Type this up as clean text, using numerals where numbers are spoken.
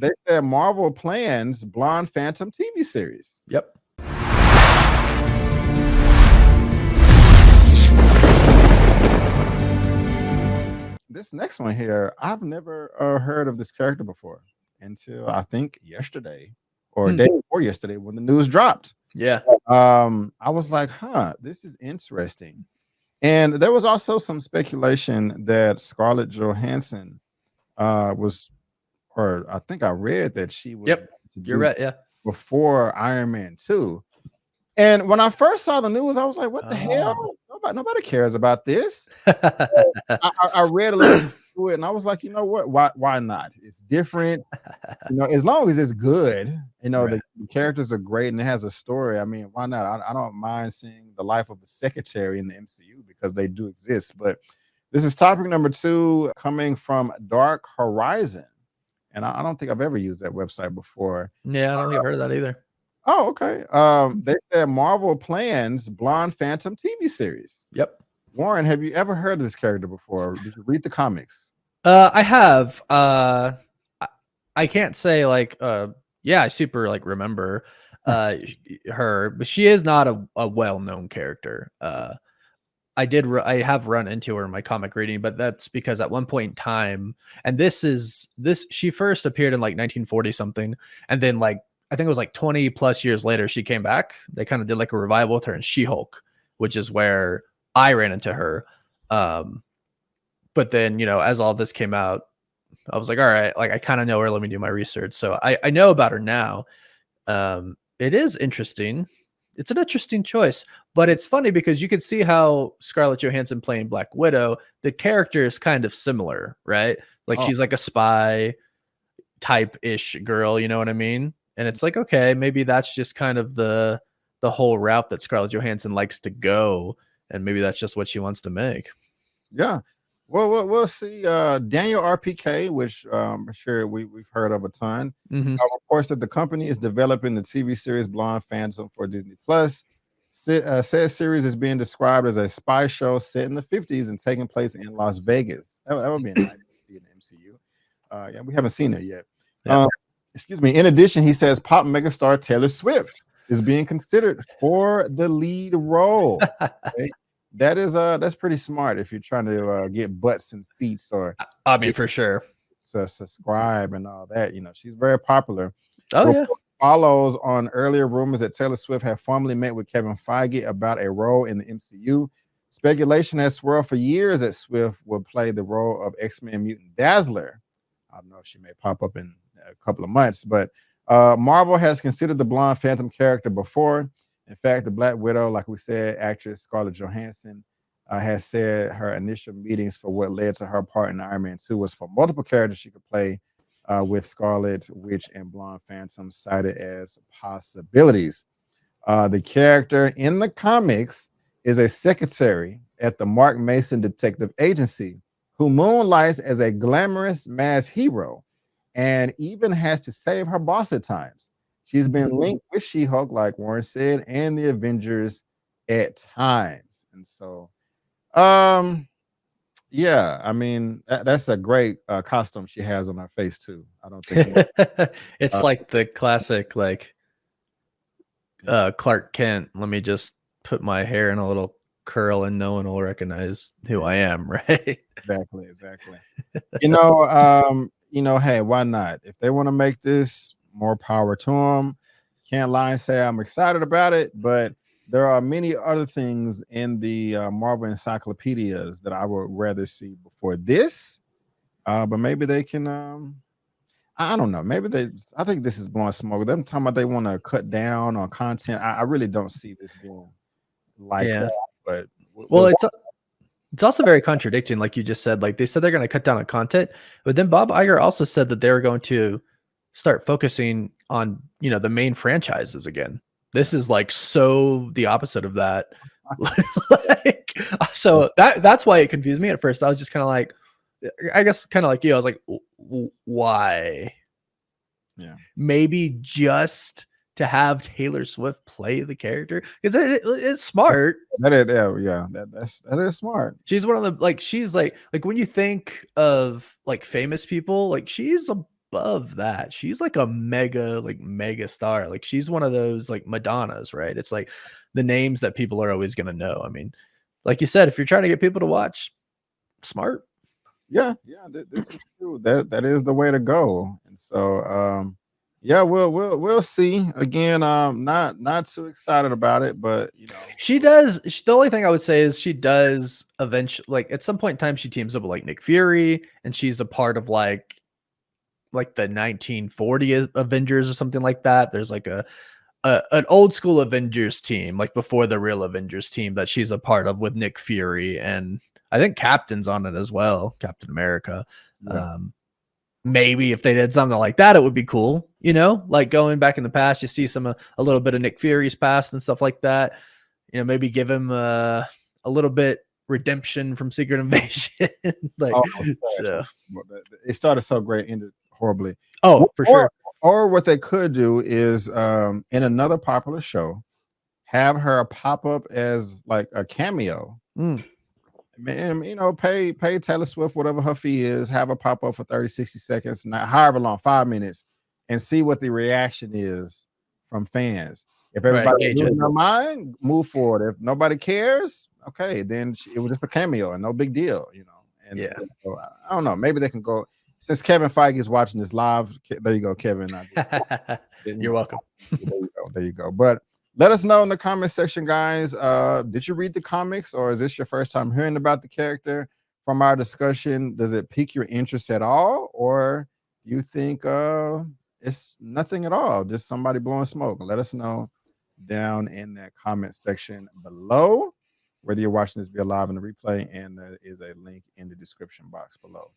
They said Marvel plans Blonde Phantom TV series. Yep. This next one here, I've never heard of this character before until I think yesterday or day before yesterday when the news dropped. Yeah. I was like, huh, this is interesting. And there was also some speculation that Scarlett Johansson was, or I think I read that she was Yep. You're right. Yeah. before Iron Man 2. And when I first saw the news, I was like, what the hell? Nobody cares about this. I read a little bit through it and I was like, you know what? Why not? It's different. As long as it's good, Right. the characters are great and it has a story. I mean, why not? I don't mind seeing the life of a secretary in the MCU because they do exist. But this is topic number 2 coming from Dark Horizon. And I don't think I've ever used that website before. Yeah, I don't think I've heard of that either. Oh, okay. They said Marvel plans Blonde Phantom TV series. Yep. Warren, have you ever heard of this character before? Did you read the comics? I have. I can't say like yeah, I super like remember her, but she is not a well-known character. I have run into her in my comic reading, but that's because at one point in time, and this she first appeared in like 1940 something, and then like I think it was like 20 plus years later she came back. They kind of did like a revival with her in She-Hulk, which is where I ran into her. But then, as all this came out, I was like, all right, like I kind of know her. Let me do my research. So I know about her now. It is interesting. It's an interesting choice, but it's funny because you can see how Scarlett Johansson playing Black Widow, the character is kind of similar, right? Like she's like a spy type-ish girl, you know what I mean? And it's like, okay, maybe that's just kind of the whole route that Scarlett Johansson likes to go, and maybe that's just what she wants to make. Yeah. Well, we'll see. Daniel RPK, which I'm sure we've heard of a ton, reports that the company is developing the TV series Blonde Phantom for Disney Plus. Said series is being described as a spy show set in the 50s and taking place in Las Vegas. That would be a nice to see in the MCU. Yeah, we haven't seen it yet. Yeah. Excuse me. In addition, he says pop megastar Taylor Swift is being considered for the lead role. Okay? That's pretty smart if you're trying to get butts and seats, or I mean, for sure, to subscribe and all that. She's very popular. Oh yeah. Follows on earlier rumors that Taylor Swift had formally met with Kevin Feige about a role in the MCU. Speculation has swirled for years that Swift will play the role of X-Men mutant Dazzler. I don't know if she may pop up in a couple of months, but Marvel has considered the Blonde Phantom character before. In fact, the Black Widow, like we said, actress Scarlett Johansson has said her initial meetings for what led to her part in Iron Man 2 was for multiple characters she could play with Scarlet Witch and Blonde Phantom cited as possibilities. The character in the comics is a secretary at the Mark Mason Detective Agency who moonlights as a glamorous mass hero and even has to save her boss at times. She's been linked with She-Hulk, like Warren said, and the Avengers at times. And so, yeah, I mean, that's a great costume she has on her face, too. I don't think it's like the classic, like Clark Kent. Let me just put my hair in a little curl and no one will recognize who I am, right? Exactly. Hey, why not? If they want to make this, more power to them. Can't lie and say I'm excited about it, but there are many other things in the Marvel encyclopedias that I would rather see before this. But maybe they can. I don't know. Maybe I think this is blowing smoke. Them talking about they want to cut down on content. I really don't see this being like that. But it's also very contradicting, like you just said. Like they said they're going to cut down on content, but then Bob Iger also said that they were going to start focusing on the main franchises again. This is like so the opposite of that. So that's why it confused me at first. I was just kind of like, I guess kind of like you. I was like, why? Yeah, maybe just to have Taylor Swift play the character because it's smart. That is smart. She's one of the she's like when you think of like famous people, like she's above that, she's like a mega star. Like she's one of those like Madonnas, right? It's like the names that people are always gonna know. I mean, like you said, if you're trying to get people to watch, smart. Yeah, yeah, this is true. That is the way to go. And so, yeah, we'll see. Again, not too excited about it, but She does. The only thing I would say is she does eventually, like at some point in time, she teams up with like Nick Fury, and she's a part of like the 1940 Avengers or something like that. There's like an old school Avengers team, like before the real Avengers team, that she's a part of with Nick Fury, and I think Captain's on it as well, Captain America. yeah. Maybe if they did something like that, it would be cool. Like going back in the past, you see a little bit of Nick Fury's past and stuff like that. Maybe give him a little bit redemption from Secret Invasion. Like, Oh, so. it started so great, ended horribly. Oh, for sure. Or what they could do is, in another popular show, have her pop up as like a cameo. Man, pay Taylor Swift whatever her fee is, have her pop up for 30, 60 seconds, not however long, 5 minutes, and see what the reaction is from fans. If everybody loses their mind, move forward. If nobody cares, okay, then it was just a cameo and no big deal, And yeah, so, I don't know. Maybe they can go, since Kevin Feige is watching this live. There you go, Kevin. You're welcome. There you go. But let us know in the comment section, guys. Did you read the comics, or is this your first time hearing about the character from our discussion? Does it pique your interest at all, or you think it's nothing at all, just somebody blowing smoke? Let us know down in that comment section below, whether you're watching this via live in the replay, and there is a link in the description box below.